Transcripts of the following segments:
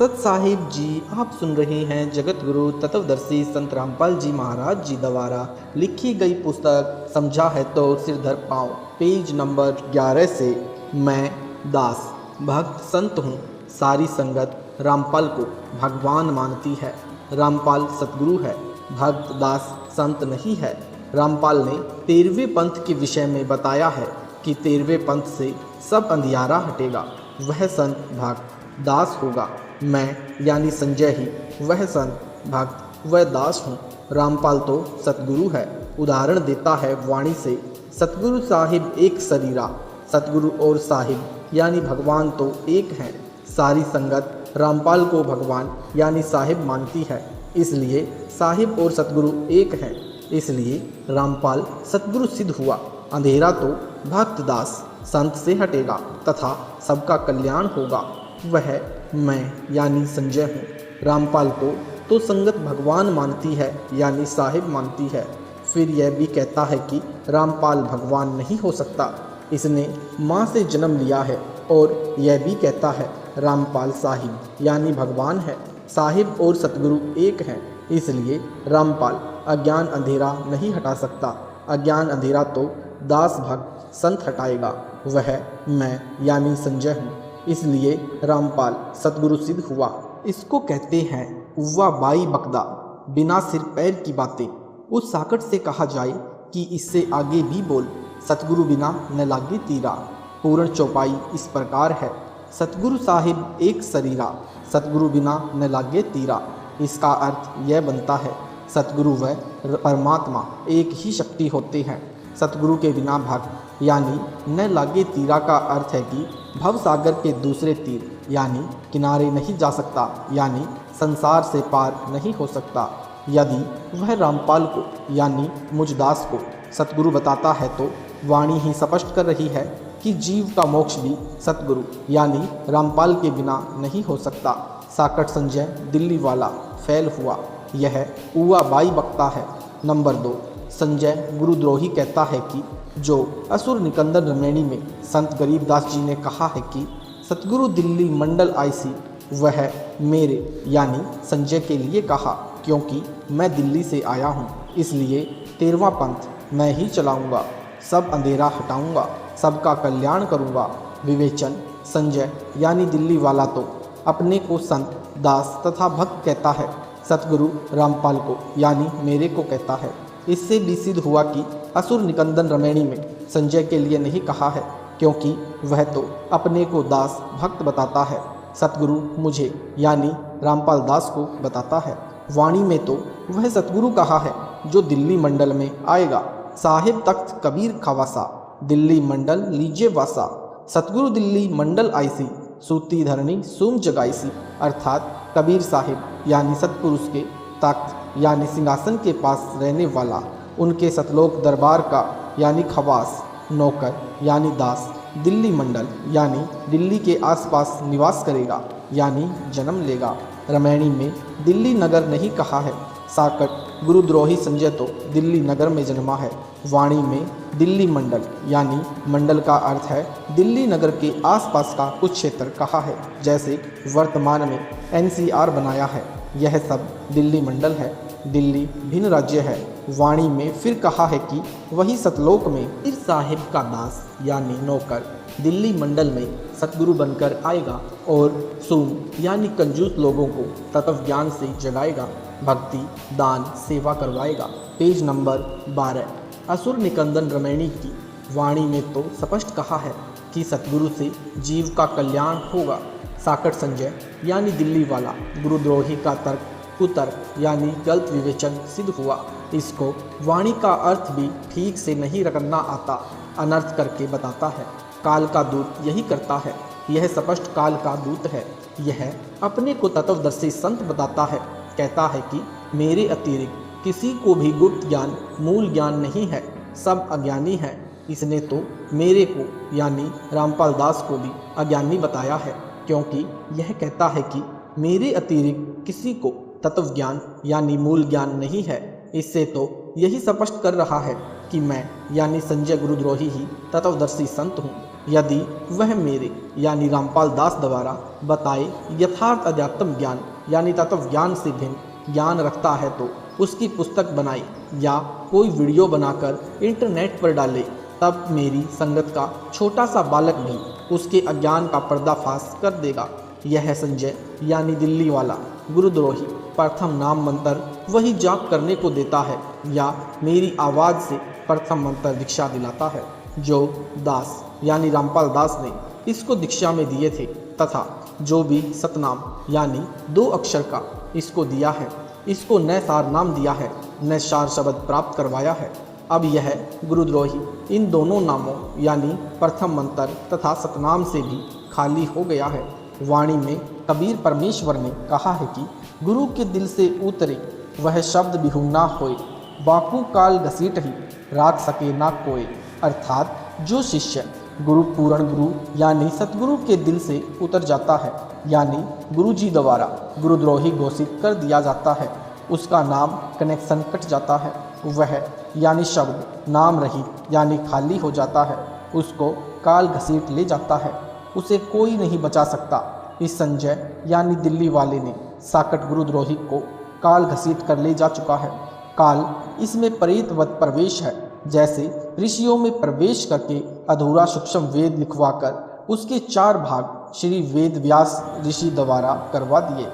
सत साहिब जी, आप सुन रहे हैं जगत गुरु तत्वदर्शी संत रामपाल जी महाराज जी द्वारा लिखी गई पुस्तक समझा है तो सिर धर पाओ, पेज नंबर 11 से। मैं दास भक्त संत हूँ, सारी संगत रामपाल को भगवान मानती है। रामपाल सतगुरु है, भक्त दास संत नहीं है। रामपाल ने 13वें पंथ के विषय में बताया है कि 13वें पंथ से सब अंधियारा हटेगा, वह संत भक्त दास होगा। मैं यानी संजय ही वह संत भक्त वह दास हूँ। रामपाल तो सतगुरु है, उदाहरण देता है वाणी से। सतगुरु साहिब एक शरीरा, सतगुरु और साहिब यानी भगवान तो एक हैं। सारी संगत रामपाल को भगवान यानी साहिब मानती है, इसलिए साहिब और सतगुरु एक हैं। इसलिए रामपाल सतगुरु सिद्ध हुआ। अंधेरा तो भक्त दास संत से हटेगा तथा सबका कल्याण होगा, वह मैं यानी संजय हूँ। रामपाल को तो संगत भगवान मानती है यानी साहिब मानती है। फिर यह भी कहता है कि रामपाल भगवान नहीं हो सकता, इसने माँ से जन्म लिया है। और यह भी कहता है रामपाल साहिब यानी भगवान है। साहिब और सतगुरु एक हैं, इसलिए रामपाल अज्ञान अंधेरा नहीं हटा सकता। अज्ञान अंधेरा तो दास भक्त संत हटाएगा, वह मैं यानी संजय हूँ। इसलिए रामपाल सतगुरु सिद्ध हुआ। इसको कहते हैं उव्वा बाई बकदा, बिना सिर पैर की बातें। उस साकट से कहा जाए कि इससे आगे भी बोल, सतगुरु बिना न लागे तीरा। पूर्ण चौपाई इस प्रकार है, सतगुरु साहिब एक शरीरा, सतगुरु बिना न लागे तीरा। इसका अर्थ यह बनता है सतगुरु व परमात्मा एक ही शक्ति होते हैं। सतगुरु के बिना भक्त यानी न लागे तीरा का अर्थ है कि भव सागर के दूसरे तीर यानी किनारे नहीं जा सकता, यानी संसार से पार नहीं हो सकता। यदि वह रामपाल को यानी मुझदास को सतगुरु बताता है तो वाणी ही स्पष्ट कर रही है कि जीव का मोक्ष भी सतगुरु यानी रामपाल के बिना नहीं हो सकता। साकट संजय दिल्ली वाला फैल हुआ, यह उवा बाई बकता है। नंबर 2, संजय गुरुद्रोही कहता है कि जो असुर निकंदन रमैणी में संत गरीबदास जी ने कहा है कि सतगुरु दिल्ली मंडल आईसी, वह मेरे यानी संजय के लिए कहा, क्योंकि मैं दिल्ली से आया हूँ, इसलिए 13वां पंथ मैं ही चलाऊँगा, सब अंधेरा हटाऊँगा, सबका कल्याण करूँगा। विवेचन, संजय यानी दिल्ली वाला तो अपने को संत दास तथा भक्त कहता है, सतगुरु रामपाल को यानी मेरे को कहता है। इससे भी सिद्ध हुआ कि असुर निकंदन रमैणी में संजय के लिए नहीं कहा है, क्योंकि वह तो अपने को दास भक्त बताता है, सतगुरु मुझे यानी रामपाल दास को बताता है। वाणी में तो वह सतगुरु कहा है जो दिल्ली मंडल में आएगा। साहिब तख्त कबीर खवासा, दिल्ली मंडल लीजिए वासा। सतगुरु दिल्ली मंडल आईसी, सूती धरणी सूम जगाईसी। अर्थात कबीर साहिब यानी सतपुरुष के तख्त यानी सिंहासन के पास रहने वाला, उनके सतलोक दरबार का यानी खवास, नौकर यानी दास, दिल्ली मंडल यानी दिल्ली के आसपास निवास करेगा यानी जन्म लेगा। रमैणी में दिल्ली नगर नहीं कहा है। साकट गुरुद्रोही संजय तो दिल्ली नगर में जन्मा है। वाणी में दिल्ली मंडल यानी मंडल का अर्थ है दिल्ली नगर के आसपास का कुछ क्षेत्र कहा है, जैसे वर्तमान में NCR बनाया है, यह सब दिल्ली मंडल है। दिल्ली भिन्न राज्य है। वाणी में फिर कहा है कि वही सतलोक में फिर साहिब का दास यानी नौकर दिल्ली मंडल में सतगुरु बनकर आएगा और सूम यानी कंजूस लोगों को तत्व ज्ञान से जगाएगा, भक्ति दान सेवा करवाएगा। Page number 12। असुर निकंदन रमैणी की वाणी में तो स्पष्ट कहा है कि सतगुरु से जीव का कल्याण होगा। साकट संजय यानी दिल्ली वाला गुरुद्रोही का तर्क कुतर्क यानी गलत विवेचन सिद्ध हुआ। इसको वाणी का अर्थ भी ठीक से नहीं रखना आता, अनर्थ करके बताता है। काल का दूत यही करता है, यह स्पष्ट काल का दूत है। यह अपने को तत्वदर्शी संत बताता है, कहता है कि मेरे अतिरिक्त किसी को भी गुप्त ज्ञान मूल ज्ञान नहीं है, सब अज्ञानी है। इसने तो मेरे को यानी रामपाल दास को भी अज्ञानी बताया है, क्योंकि यह कहता है कि मेरे अतिरिक्त किसी को तत्व ज्ञान यानी मूल ज्ञान नहीं है। इससे तो यही स्पष्ट कर रहा है कि मैं यानी संजय गुरुद्रोही ही तत्वदर्शी संत हूँ। यदि वह मेरे यानी रामपाल दास द्वारा बताए यथार्थ अध्यात्म ज्ञान यानी तत्व ज्ञान से भिन्न ज्ञान रखता है तो उसकी पुस्तक बनाई या कोई वीडियो बनाकर इंटरनेट पर डाले, तब मेरी संगत का छोटा सा बालक भी उसके अज्ञान का पर्दाफाश कर देगा। यह संजय यानी दिल्ली वाला गुरुद्रोही प्रथम नाम मंत्र वही जाप करने को देता है या मेरी आवाज़ से प्रथम मंत्र दीक्षा दिलाता है, जो दास यानी रामपाल दास ने इसको दीक्षा में दिए थे, तथा जो भी सतनाम यानी 2 अक्षर का इसको दिया है, इसको न सार नाम दिया है न सार शब्द प्राप्त करवाया है। अब यह गुरुद्रोही इन दोनों नामों यानी प्रथम मंत्र तथा सतनाम से भी खाली हो गया है। वाणी में कबीर परमेश्वर ने कहा है कि गुरु के दिल से उतरे वह शब्द बिहू ना होए, बाकू काल घसीट ही राख सके ना कोई। अर्थात जो शिष्य गुरु पूर्ण गुरु यानी सतगुरु के दिल से उतर जाता है यानी गुरु जी द्वारा गुरुद्रोही घोषित कर दिया जाता है, उसका नाम कनेक्शन कट जाता है, वह यानी शब्द नाम रहित यानी खाली हो जाता है, उसको काल घसीट ले जाता है, उसे कोई नहीं बचा सकता। इस संजय यानी दिल्ली वाले ने साकट गुरुद्रोही को काल घसीट कर ले जा चुका है। काल इसमें प्रेतवत प्रवेश है, जैसे ऋषियों में प्रवेश करके अधूरा सूक्ष्म वेद लिखवाकर उसके 4 भाग श्री वेद व्यास ऋषि द्वारा करवा दिए।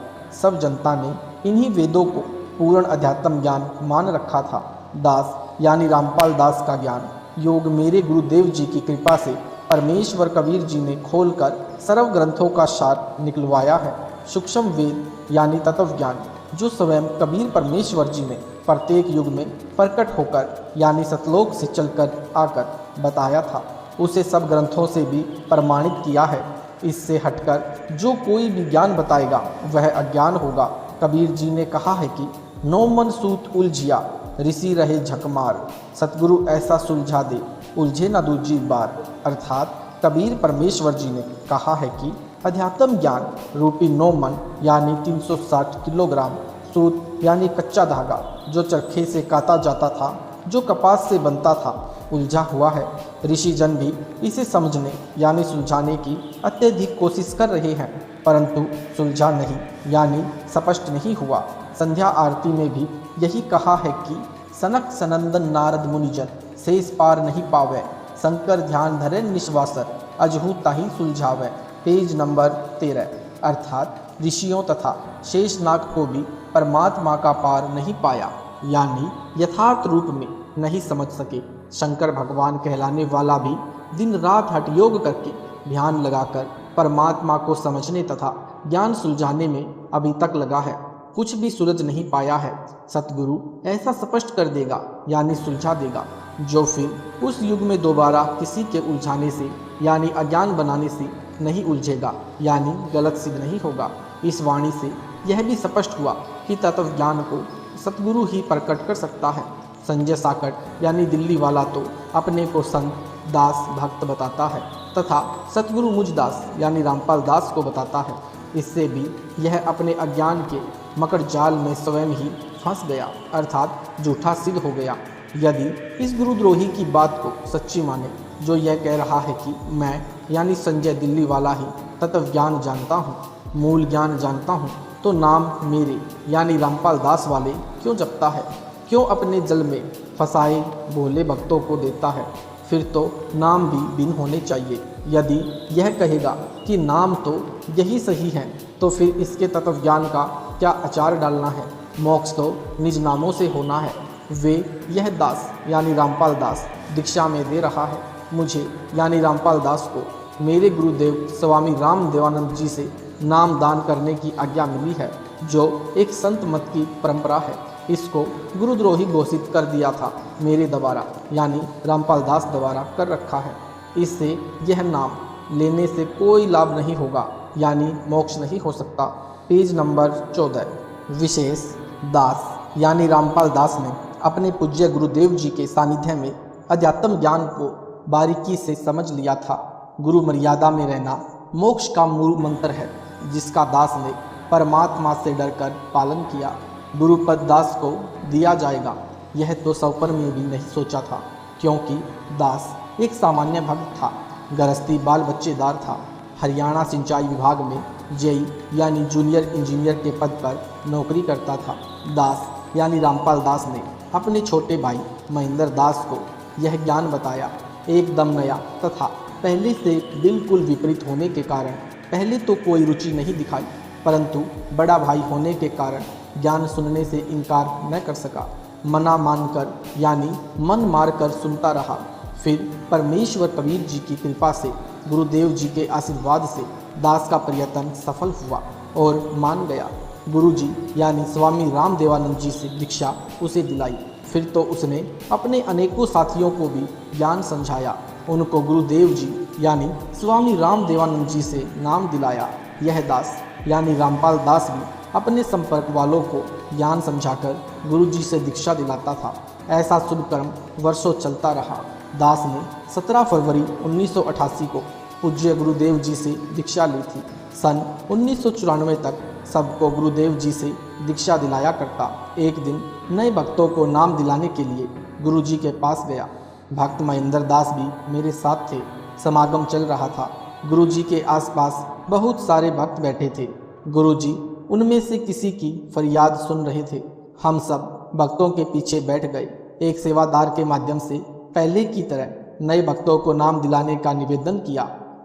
सब जनता ने इन्हीं वेदों को पूर्ण अध्यात्म ज्ञान मान रखा था। दास यानी रामपाल दास का ज्ञान योग मेरे गुरुदेव जी की कृपा से परमेश्वर कबीर जी ने खोलकर सर्व ग्रंथों का सार निकलवाया है। सूक्ष्म वेद यानी तत्व ज्ञान जो स्वयं कबीर परमेश्वर जी ने प्रत्येक युग में प्रकट होकर यानी सतलोक से चलकर आकर बताया था, उसे सब ग्रंथों से भी प्रमाणित किया है। इससे हटकर जो कोई भी ज्ञान बताएगा वह अज्ञान होगा। कबीर जी ने कहा है कि 9 मन सूत उलझिया ऋषि रहे झकमार, सतगुरु ऐसा सुलझा दे उलझे न दूजी बार। अर्थात कबीर परमेश्वर जी ने कहा है कि अध्यात्म ज्ञान रूपी 9 मन यानी 360 किलोग्राम सूत यानी कच्चा धागा जो चरखे से काता जाता था, जो कपास से बनता था, उलझा हुआ है। ऋषि जन भी इसे समझने यानी सुलझाने की अत्यधिक कोशिश कर रहे हैं, परंतु सुलझा नहीं यानी स्पष्ट नहीं हुआ। संध्या आरती में भी यही कहा है कि सनक सनंदन नारद मुनिजन शेष पार नहीं पावे, शंकर ध्यान धरे निश्वासर अजहू ताही सुलझावे। Page number 13। अर्थात ऋषियों तथा शेषनाग को भी परमात्मा का पार नहीं पाया यानी यथार्थ रूप में नहीं समझ सके। शंकर भगवान कहलाने वाला भी दिन रात हठ योग करके ध्यान लगाकर परमात्मा को समझने तथा ज्ञान सुलझाने में अभी तक लगा है, कुछ भी सुलझ नहीं पाया है। सतगुरु ऐसा स्पष्ट कर देगा यानी सुलझा देगा, जो फिर उस युग में दोबारा किसी के उलझाने से यानी अज्ञान बनाने से नहीं उलझेगा यानी गलत सिद्ध नहीं होगा। इस वाणी से यह भी स्पष्ट हुआ कि तत्व ज्ञान को सतगुरु ही प्रकट कर सकता है। संजय साकट यानी दिल्ली वाला तो अपने को संत दास भक्त बताता है तथा सतगुरु मुझ दास यानी रामपाल दास को बताता है। इससे भी यह अपने अज्ञान के मकर जाल में स्वयं ही फंस गया, अर्थात झूठा सिद्ध हो गया। यदि इस गुरुद्रोही की बात को सच्ची माने जो यह कह रहा है कि मैं यानी संजय दिल्ली वाला ही तत्व ज्ञान जानता हूँ, मूल ज्ञान जानता हूँ, तो नाम मेरे यानी रामपाल दास वाले क्यों जपता है, क्यों अपने जल में फंसाए भोले भक्तों को देता है। फिर तो नाम भी भिन्न होने चाहिए। यदि यह कहेगा कि नाम तो यही सही है, तो फिर इसके तत्व ज्ञान का क्या अचार डालना है। मोक्ष तो निज नामों से होना है। वे यह दास यानी रामपाल दास दीक्षा में दे रहा है। मुझे यानी रामपाल दास को मेरे गुरुदेव स्वामी राम देवानंद जी से नाम दान करने की आज्ञा मिली है, जो एक संत मत की परंपरा है। इसको गुरुद्रोही घोषित कर दिया था मेरे द्वारा यानी रामपाल दास द्वारा कर रखा है। इससे यह नाम लेने से कोई लाभ नहीं होगा यानी मोक्ष नहीं हो सकता। Page number 14। विशेष दास यानी रामपाल दास ने अपने पूज्य गुरुदेव जी के सानिध्य में अध्यात्म ज्ञान को बारीकी से समझ लिया था। गुरु मर्यादा में रहना मोक्ष का मूल मंत्र है, जिसका दास ने परमात्मा से डरकर पालन किया। गुरुपद दास को दिया जाएगा यह तो सपन में भी नहीं सोचा था, क्योंकि दास एक सामान्य भक्त था। गृहस्थी बाल बच्चेदार था। हरियाणा सिंचाई विभाग में जेई यानी जूनियर इंजीनियर के पद पर नौकरी करता था। दास यानी रामपाल दास ने अपने छोटे भाई महेंद्र दास को यह ज्ञान बताया। एकदम नया तथा पहले से बिल्कुल विपरीत होने के कारण पहले तो कोई रुचि नहीं दिखाई, परंतु बड़ा भाई होने के कारण ज्ञान सुनने से इनकार न कर सका। मना मानकर यानी मन मारकर सुनता रहा। फिर परमेश्वर कबीर जी की कृपा से, गुरुदेव जी के आशीर्वाद से दास का प्रयत्न सफल हुआ और मान गया। गुरु जी यानी स्वामी राम देवानंद जी से दीक्षा उसे दिलाई। फिर तो उसने अपने अनेकों साथियों को भी ज्ञान समझाया। उनको गुरुदेव जी यानी स्वामी राम देवानंद जी से नाम दिलाया। यह दास यानी रामपाल दास भी अपने संपर्क वालों को ज्ञान समझाकर गुरु जी से दीक्षा दिलाता था। ऐसा शुभ कर्म वर्षों चलता रहा। दास ने 17 फरवरी 1988 को पूज्य गुरुदेव जी से दीक्षा ली थी। सन 1994 तक सबको गुरुदेव जी से दीक्षा दिलाया करता। एक दिन नए भक्तों को नाम दिलाने के लिए गुरु जी के पास गया। भक्त महेंद्र दास भी मेरे साथ थे। समागम चल रहा था। गुरु जी के आसपास बहुत सारे भक्त बैठे थे। गुरु जी उनमें से किसी की फरियाद सुन रहे थे। हम सब भक्तों के पीछे बैठ गए। एक सेवादार के माध्यम से पहले की तरह नए भक्तों को नाम दिलाने का निवेदन किया।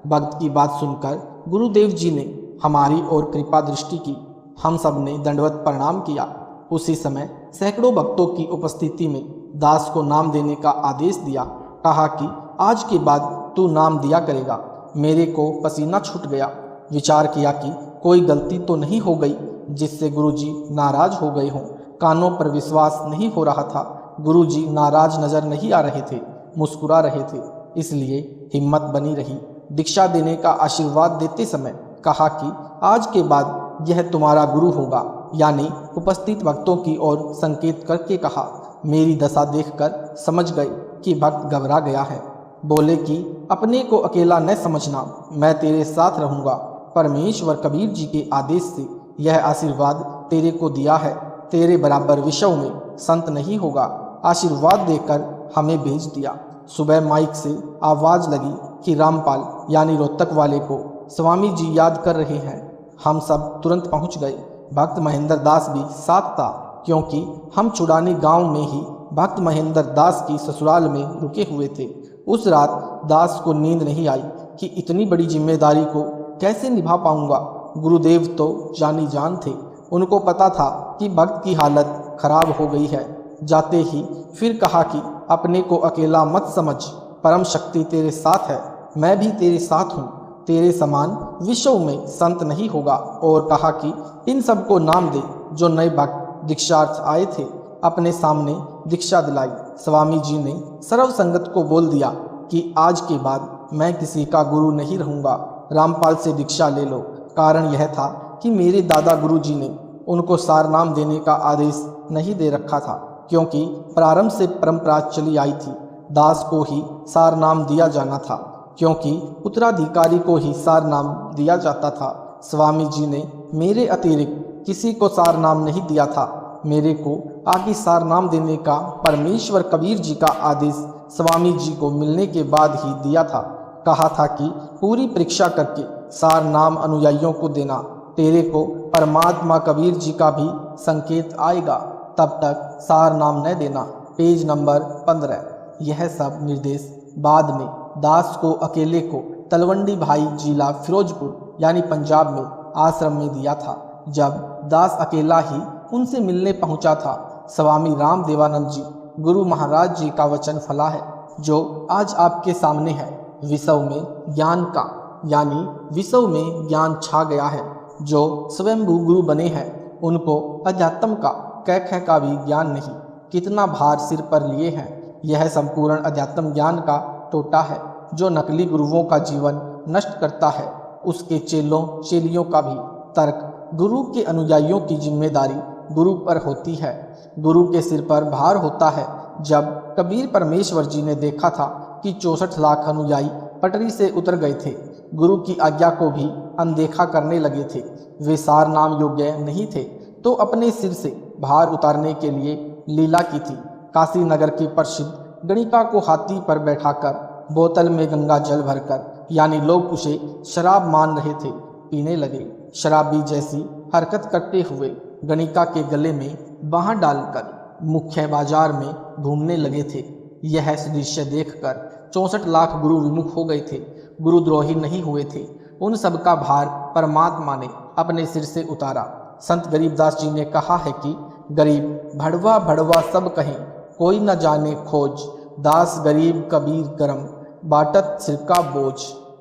भक्त की बात सुनकर गुरुदेव जी ने हमारी ओर कृपा दृष्टि की। हम सब ने दंडवत प्रणाम किया। उसी समय सैकड़ों भक्तों की उपस्थिति में दास को नाम देने का आदेश दिया। कहा कि आज के बाद तू नाम दिया करेगा। मेरे को पसीना छूट गया। विचार किया कि कोई गलती तो नहीं हो गई जिससे गुरुजी नाराज हो गए हों। कानों पर विश्वास नहीं हो रहा था। गुरुजी नाराज नजर नहीं आ रहे थे, मुस्कुरा रहे थे। इसलिए हिम्मत बनी रही। दीक्षा देने का आशीर्वाद देते समय कहा कि आज के बाद यह तुम्हारा गुरु होगा, यानी उपस्थित भक्तों की ओर संकेत करके कहा। मेरी दशा देखकर समझ गए कि भक्त घबरा गया है। बोले कि अपने को अकेला न समझना, मैं तेरे साथ रहूँगा। परमेश्वर कबीर जी के आदेश से यह आशीर्वाद तेरे को दिया है। तेरे बराबर विश्व में संत नहीं होगा। आशीर्वाद देकर हमें भेज दिया। सुबह माइक से आवाज़ लगी कि रामपाल यानी रोहतक वाले को स्वामी जी याद कर रहे हैं। हम सब तुरंत पहुंच गए। भक्त महेंद्र दास भी साथ था, क्योंकि हम चुड़ानी गांव में ही भक्त महेंद्र दास की ससुराल में रुके हुए थे। उस रात दास को नींद नहीं आई कि इतनी बड़ी जिम्मेदारी को कैसे निभा पाऊंगा। गुरुदेव तो जानी जान थे। उनको पता था कि भक्त की हालत खराब हो गई है। जाते ही फिर कहा कि अपने को अकेला मत समझ, परम शक्ति तेरे साथ है। मैं भी तेरे साथ हूँ। तेरे समान विश्व में संत नहीं होगा। और कहा कि इन सबको नाम दे जो नए भक्त दीक्षार्थ आए थे। अपने सामने दीक्षा दिलाई। स्वामी जी ने सर्व संगत को बोल दिया कि आज के बाद मैं किसी का गुरु नहीं रहूँगा। रामपाल से दीक्षा ले लो। कारण यह था कि मेरे दादा गुरु जी ने उनको सार नाम देने का आदेश नहीं दे रखा था, क्योंकि प्रारंभ से परंपरा चली आई थी। दास को ही सार नाम दिया जाना था, क्योंकि उत्तराधिकारी को ही सार नाम दिया जाता था। स्वामी जी ने मेरे अतिरिक्त किसी को सार नाम नहीं दिया था। मेरे को आगे सार नाम देने का परमेश्वर कबीर जी का आदेश स्वामी जी को मिलने के बाद ही दिया था। कहा था कि पूरी परीक्षा करके सार नाम अनुयायियों को देना। तेरे को परमात्मा कबीर जी का भी संकेत आएगा, तब तक सार नाम न देना। Page number 15। यह सब निर्देश बाद में दास को अकेले को तलवंडी भाई जिला फिरोजपुर यानी पंजाब में आश्रम में दिया था। जब दास अकेला ही उनसे मिलने पहुंचा था, स्वामी राम देवानंद जी गुरु महाराज जी का वचन फला है, जो आज आपके सामने है। विश्व में ज्ञान का यानी विश्व में ज्ञान छा गया है। जो स्वयंभू गुरु बने हैं उनको अध्यात्म का कै का भी ज्ञान नहीं। कितना भार सिर पर लिए हैं। यह संपूर्ण अध्यात्म ज्ञान का टोटा है, जो नकली गुरुओं का जीवन नष्ट करता है। उसके चेलों चेलियों का भी तर्क गुरु के अनुयायियों की जिम्मेदारी गुरु पर होती है। गुरु के सिर पर भार होता है। जब कबीर परमेश्वर जी ने देखा था कि 64 लाख अनुयायी पटरी से उतर गए थे, गुरु की आज्ञा को भी अनदेखा करने लगे थे, वे सार नाम योग्य नहीं थे, तो अपने सिर से भार उतारने के लिए लीला की थी। काशी नगर के प्रसिद्ध गणिका को हाथी पर बैठाकर बोतल में गंगा जल भरकर यानी लोग उसे शराब मान रहे थे, पीने लगे। शराबी जैसी हरकत करते हुए गणिका के गले में बाँह डालकर मुख्य बाजार में घूमने लगे थे। यह दृश्य देखकर 64 लाख गुरु विमुख हो गए थे, गुरुद्रोही नहीं हुए थे। उन सब का भार परमात्मा ने अपने सिर से उतारा। संत गरीबदास जी ने कहा है कि गरीब भड़वा भड़वा सब कहें, कोई न जाने खोज, दास गरीब कबीर गरम, बाटत सिर का बोझ।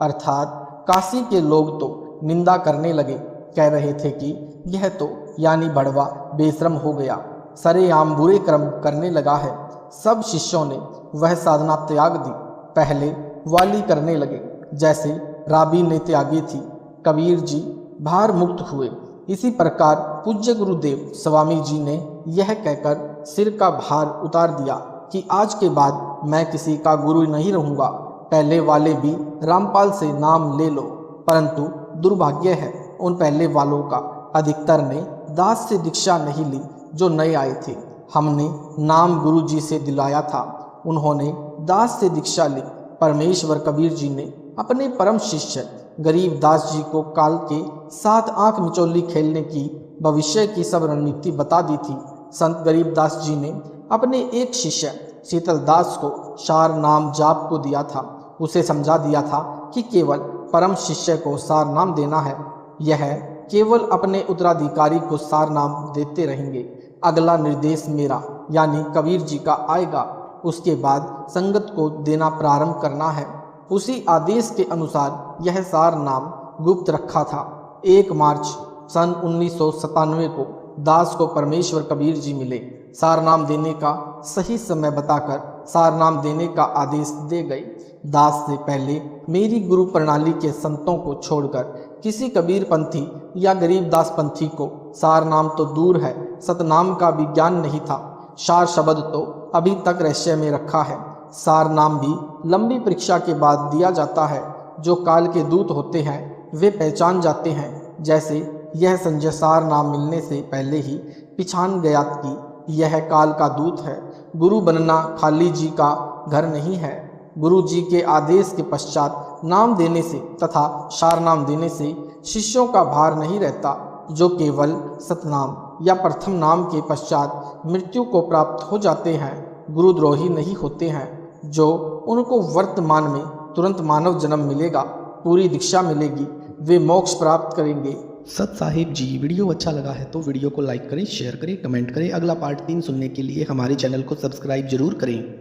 अर्थात काशी के लोग तो निंदा करने लगे, कह रहे थे कि यह तो यानी भड़वा बेशरम हो गया, सरेआम बुरे कर्म करने लगा है। सब शिष्यों ने वह साधना त्याग दी, पहले वाली करने लगे, जैसे राबी ने त्यागी थी। कबीर जी भार मुक्त हुए। इसी प्रकार पूज्य गुरुदेव स्वामी जी ने यह कहकर सिर का भार उतार दिया कि आज के बाद मैं किसी का गुरु नहीं रहूँगा। पहले वाले भी रामपाल से नाम ले लो, परंतु दुर्भाग्य है उन पहले वालों का अधिकतर ने दास से दीक्षा नहीं ली जो नए आए थे। हमने नाम गुरु जी से दिलाया था, उन्होंने दास से दीक्षा ली। परमेश्वर कबीर जी ने अपने परम शिष्य गरीबदास जी को काल के साथ आंख मिचौली खेलने की भविष्य की सब रणनीति बता दी थी। संत गरीबदास जी ने अपने एक शिष्य शीतलदास को सार नाम जाप को दिया था। उसे समझा दिया था कि केवल परम शिष्य को सार नाम देना है, यह केवल अपने उत्तराधिकारी को सार नाम देते रहेंगे। अगला निर्देश मेरा यानी कबीर जी का आएगा, उसके बाद संगत को देना प्रारंभ करना है। उसी आदेश के अनुसार यह सार नाम गुप्त रखा था। 1 मार्च सन 1997 को दास को परमेश्वर कबीर जी मिले। सार नाम देने का सही समय बताकर सार नाम देने का आदेश दे गए। दास से पहले मेरी गुरु प्रणाली के संतों को छोड़कर किसी कबीर पंथी या गरीबदास पंथी को सार नाम तो दूर है, सतनाम का भी ज्ञान नहीं था। सार शब्द तो अभी तक रहस्य में रखा है। सार नाम भी लंबी परीक्षा के बाद दिया जाता है। जो काल के दूत होते हैं वे पहचान जाते हैं, जैसे यह संजय सार नाम मिलने से पहले ही पिछान गया कि यह काल का दूत है। गुरु बनना खाली जी का घर नहीं है। गुरु जी के आदेश के पश्चात नाम देने से तथा सार नाम देने से शिष्यों का भार नहीं रहता। जो केवल सतनाम या प्रथम नाम के पश्चात मृत्यु को प्राप्त हो जाते हैं, गुरुद्रोही नहीं होते हैं। जो उनको वर्तमान में तुरंत मानव जन्म मिलेगा, पूरी दीक्षा मिलेगी, वे मोक्ष प्राप्त करेंगे। सत साहिब जी, वीडियो अच्छा लगा है तो वीडियो को लाइक करें, शेयर करें, कमेंट करें। अगला पार्ट 3 सुनने के लिए हमारे चैनल को सब्सक्राइब जरूर करें।